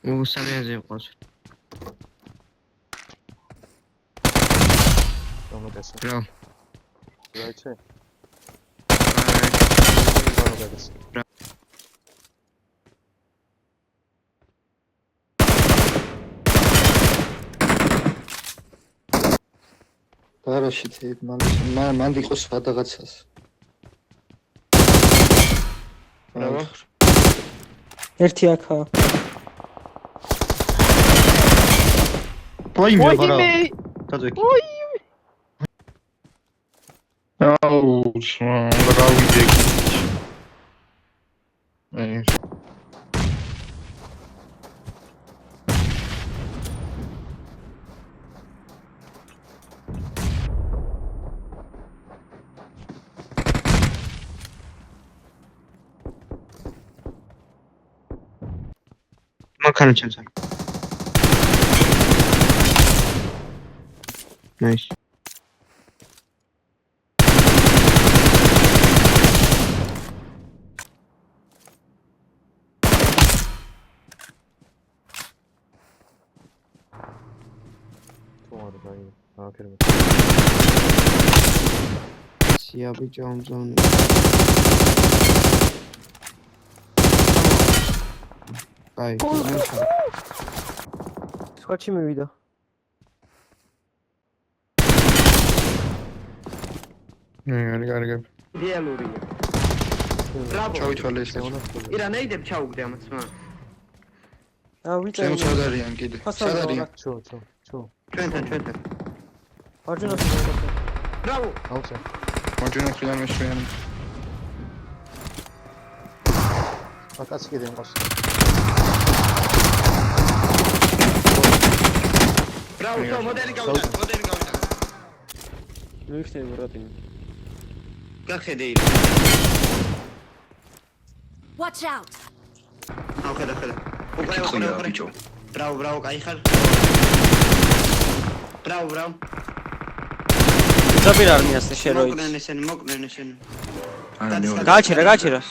სამიაზე იყოს. Domodesa. რა. Რაიცე? რა. ბარაში მან იყოს სადაღაცას. რა. ერთი აქა. Poime bara. Tadek. Auu, რა ვიდე. მანქანა ჩამწარ. Nice. Siyah bir camzon. Ay, güzel. სხვაჩი მივიდა. გარიგარი. რეალურია. Bravo. ჩავითვალე ეს. ირა ნეიდებ ჩაუგდე ამას მან. ვიწევი. ჩემ სად არიან კიდე? სად არიან? ჩო. ჩვენთან. მარჯვენა. Bravo. აუცე. მარჯვენა ხილან მეშვიან. აკაც კიდე იმყავს. Bravo, მოდელი გავიდა. მივიხსენე რატინ. გახედე. Watch out. აუ ხედა. უკვე. ბიჭო. Bravo, კაი ხარ. Bravo. ზაპირ არმიას შეეროი. მოკნენ ესენ. არა მეორე. გააჩერა.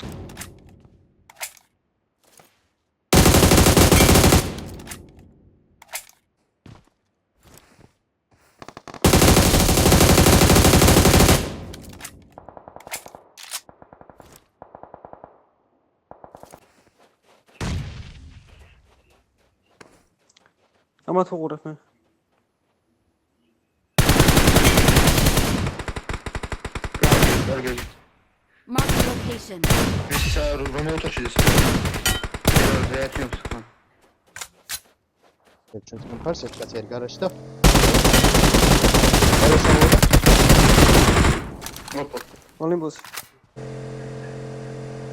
ამა თუ ყურებ მე. გარიგარი. Mark the location. ეს ისა რომელ ოთახში ეს? რეაქციებს ხა. ჩვენს მომხარს ეს კაცი არის გარაჟში და ოპო. ოლიმპოს.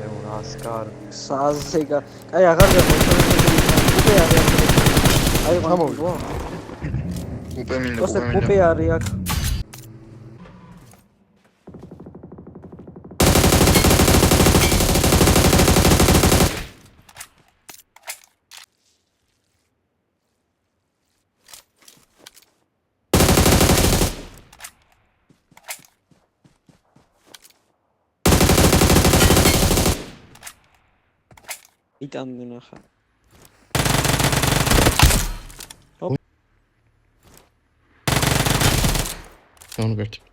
ევრასკარ. საზეგა. აი აღარ გაქვს. უკვე არის. აი გამოვიდა. უკვე მინდა. ოსე უკვე არის აქ. იტანდი ნახა. Don't get.